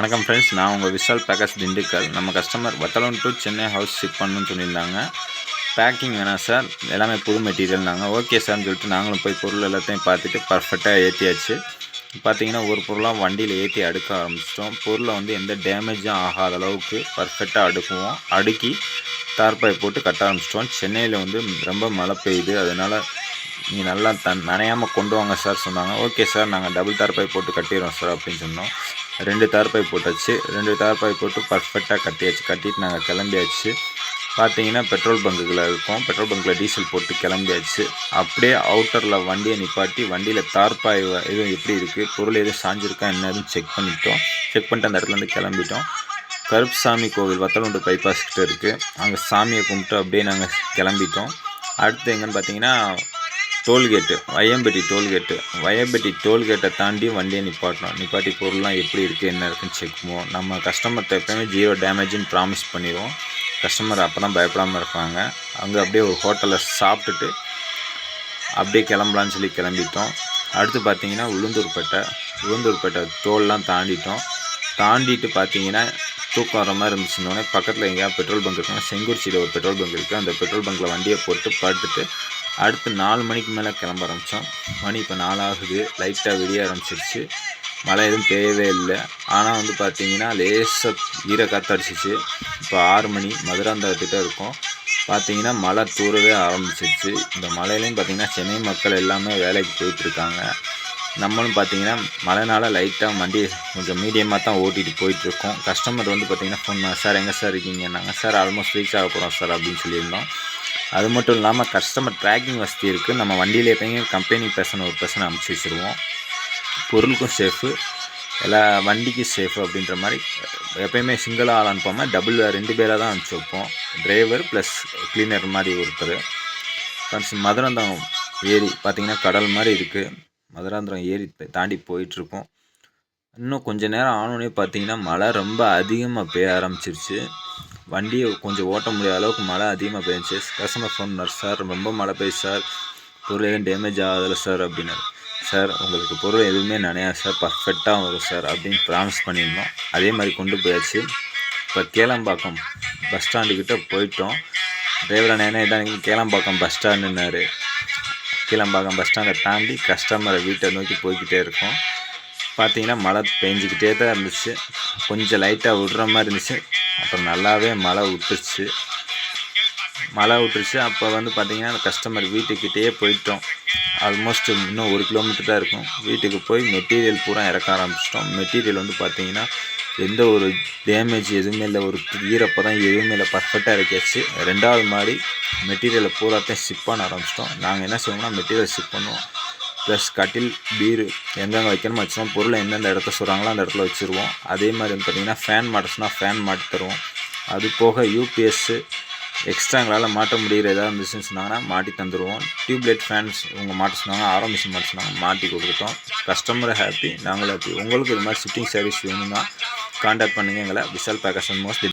வணக்கம் ஃப்ரெண்ட்ஸ், நான் உங்கள் விஷால் பேக்கர்ஸ் திண்டுக்கல். நம்ம கஸ்டமர் வத்தலம் டு சென்னை ஹவுஸ் ஷிப் பண்ணணும்னு சொல்லியிருந்தாங்க. பேக்கிங் வேணாம் சார், எல்லாமே புது மெட்டீரியல்னாங்க. ஓகே சார்னு சொல்லிட்டு நாங்களும் போய் பொருள் எல்லாத்தையும் பார்த்துட்டு பர்ஃபெக்டாக ஏற்றியாச்சு. பார்த்தீங்கன்னா ஒரு பொருளாக வண்டியில் ஏற்றி அடுக்க ஆரம்பிச்சிட்டோம். பொருளை எந்த டேமேஜும் ஆகாத அளவுக்கு பர்ஃபெக்டாக அடுக்குவோம். அடுக்கி தார்பாய் போட்டு கட்ட ஆரம்பிச்சிட்டோம். சென்னையில் ரொம்ப மழை பெய்யுது, அதனால் நீங்கள் நல்லா நனையாமல் கொண்டு வாங்க சார் சொன்னாங்க. ஓகே சார், நாங்கள் டபுள் தார்பாய் போட்டு கட்டிடுறோம் சார் அப்படின்னு சொன்னோம். 2 தார்பாய் போட்டாச்சு. 2 தார்பாய் போட்டு பர்ஃபெக்டாக கட்டியாச்சு. கட்டிட்டு நாங்கள் கிளம்பியாச்சு. பார்த்தீங்கன்னா பெட்ரோல் பங்குகளில் இருக்கோம். பெட்ரோல் பங்கில் டீசல் போட்டு கிளம்பியாச்சு. அப்படியே அவுட்டரில் வண்டியை நிப்பாட்டி வண்டியில் தார்பாய் எதுவும் எப்படி இருக்குது, பொருள் எதுவும் சாஞ்சிருக்கா என்னதுன்னு செக் பண்ணிட்டோம். செக் பண்ணிட்டு அந்த இடத்துலேருந்து கிளம்பிட்டோம். கருப்புசாமி கோவில் வத்தலகுண்டு பைபாஸ் கிட்ட இருக்குது. அங்கே சாமியை கும்பிட்டு அப்படியே நாங்கள் கிளம்பிட்டோம். அடுத்து எங்கன்னு பார்த்தீங்கன்னா டோல்கேட்டு, வையம்பட்டி டோல்கேட்டை தாண்டி வண்டியை நிப்பாட்டி பொருள்லாம் எப்படி இருக்குது என்ன இருக்குன்னு செக் பண்ணுவோம். நம்ம கஸ்டமர்கிட்ட எப்போயுமே 0 டேமேஜுன்னு ப்ராமிஸ் பண்ணிடுவோம். கஸ்டமர் அப்போ தான் பயப்படாமல் இருப்பாங்க. அங்கே அப்படியே ஒரு ஹோட்டலில் சாப்பிட்டுட்டு அப்படியே கிளம்பலான்னு சொல்லி கிளம்பிட்டோம். அடுத்து பார்த்தீங்கன்னா உளுந்தூர்பேட்டை டோல்லாம் தாண்டிட்டு பார்த்தீங்கன்னா தூக்கம் வர மாதிரி இருந்துச்சுன்னொடனே பக்கத்தில் எங்கேயாவது பெட்ரோல் பங்க் இருக்குன்னா செங்குறிச்சியில் ஒரு பெட்ரோல் பங்க் இருக்குது. அந்த பெட்ரோல் பங்க்கில் வண்டியை போட்டு படுத்துட்டு அடுத்து 4 மணிக்கு மேலே கிளம்ப ஆரம்பித்தோம். மணி இப்போ 4 ஆகுது. லைட்டாக விடிய ஆரம்பிச்சிருச்சு. மழை எதுவும் பெய்யவே இல்லை. ஆனால் பார்த்தீங்கன்னா லேசாக ஈரக்காற்று அடிச்சிச்சு. இப்போ 6 மணி, மதுராந்தகத்திட்ட இருக்கோம். பார்த்தீங்கன்னா மழை தூரவே ஆரம்பிச்சிருச்சு. இந்த மழையிலையும் பார்த்தீங்கன்னா சென்னை மக்கள் எல்லாமே வேலைக்கு போயிட்டுருக்காங்க. நம்மளும் பார்த்தீங்கன்னா மழைனால லைட்டாக வண்டி கொஞ்சம் மீடியமாக தான் ஓட்டிகிட்டு போயிட்டுருக்கோம். கஸ்டமர் பார்த்தீங்கன்னா ஃபோன் பண்ண, சார் எங்கே சார் இருக்கீங்கன்னாங்க. சார் ஆல்மோஸ்ட் ரீச் ஆக போகிறோம் சார் அப்படின்னு சொல்லியிருந்தோம். அது மட்டும் இல்லாமல் கஸ்டமர் ட்ராக்கிங் வசதி இருக்குது. நம்ம வண்டியில் எப்போயும் கம்பெனி ஒரு பர்சனை அனுப்பிச்சி வச்சுருவோம். பொருளுக்கும் சேஃபு, எல்லா வண்டிக்கும் சேஃபு அப்படின்ற மாதிரி எப்போயுமே சிங்கிளாக ஆள் அனுப்பாமல் 2 பேராக தான் அனுப்பிச்சி வைப்போம். டிரைவர் ப்ளஸ் கிளீனர் மாதிரி ஒருத்தர். மதுராந்தகம் ஏரி பார்த்திங்கன்னா கடல் மாதிரி இருக்குது. மதுராந்தகம் ஏரி தாண்டி போயிட்டுருக்கோம். இன்னும் கொஞ்சம் நேரம் ஆனோடனே பார்த்தீங்கன்னா மழை ரொம்ப அதிகமாக பெய்ய ஆரம்பிச்சிருச்சு. வண்டியை கொஞ்சம் ஓட்ட முடியாத அளவுக்கு மழை அதிகமாக பெய்ஞ்சிச்சு. கஸ்டமர் ஃபோன் பண்ணார், சார் ரொம்ப மழை பெய்யுது சார், பொருள் எதுவும் டேமேஜ் ஆகலை சார் அப்படின்னாரு. சார் உங்களுக்கு பொருள் எதுவுமே நனையாது சார், பர்ஃபெக்டாக வரும் சார் அப்படின்னு ப்ராமிஸ் பண்ணியிருந்தோம். அதே மாதிரி கொண்டு போயாச்சு. இப்போ கேளம்பாக்கம் பஸ் ஸ்டாண்டுக்கிட்ட போயிட்டோம். டிரைவர் அண்ணே தான் கேளம்பாக்கம் பஸ் ஸ்டாண்டுன்னாரு. கேளம்பாக்கம் பஸ் ஸ்டாண்டை தாண்டி கஸ்டமரை வீட்டை நோக்கி போய்கிட்டே இருக்கோம். பார்த்தீங்கன்னா மழை பெஞ்சிக்கிட்டே தான் இருந்துச்சு. கொஞ்சம் லைட்டாக விடுற மாதிரி இருந்துச்சு. அப்புறம் நல்லாவே மழை விட்டுருச்சு. அப்போ பார்த்தீங்கன்னா கஸ்டமர் வீட்டுக்கிட்டேயே போயிட்டோம். ஆல்மோஸ்ட் இன்னும் 1 கிலோமீட்டர் தான் இருக்கும். வீட்டுக்கு போய் மெட்டீரியல் பூரா இறக்க ஆரம்பிச்சிட்டோம். மெட்டீரியல் பார்த்தீங்கன்னா எந்த ஒரு டேமேஜ் எதுவுமே இல்லை, ஒரு ஈரப்பதம் எதுவுமே இல்லை, பர்ஃபெக்டாக இறக்கியாச்சு. 2வது மாடி மெட்டீரியலை பூராத்தையும் ஷிப் பண்ண ஆரம்பிச்சிட்டோம். நாங்கள் என்ன செய்வோம்னா மெட்டீரியல் ஷிப் பண்ணுவோம். ப்ளஸ் கட்டில் பீரு எங்கெங்கே வைக்கணுமோ வச்சுருவோம். பொருளை எந்தெந்த இடத்த சொல்கிறாங்களோ அந்த இடத்துல வச்சுருவோம். அதே மாதிரி பார்த்திங்கன்னா ஃபேன் மாட்டுச்சுன்னா ஃபேன் மாட்டி தருவோம். அது போக யூபிஎஸ்ஸு எக்ஸ்ட்ரா எங்களால் மாட்ட முடிகிற ஏதாவது இருந்துச்சுன்னு சொன்னாங்கன்னா மாட்டி தந்துடுவோம். டியூப்லைட் ஃபேன்ஸ் மாட்ட சொன்னாங்க, ஆரோ மிஷின் மாட்ட சொன்னாங்க, மாட்டி கொடுத்துட்டோம். கஸ்டமர் ஹாப்பி, நாங்களும் ஹாப்பி. உங்களுக்கு இது மாதிரி ஷிஃப்டிங் சர்வீஸ் வேணும்னா கான்டாக்ட் பண்ணுங்கள் எங்களை. Vishal bakers most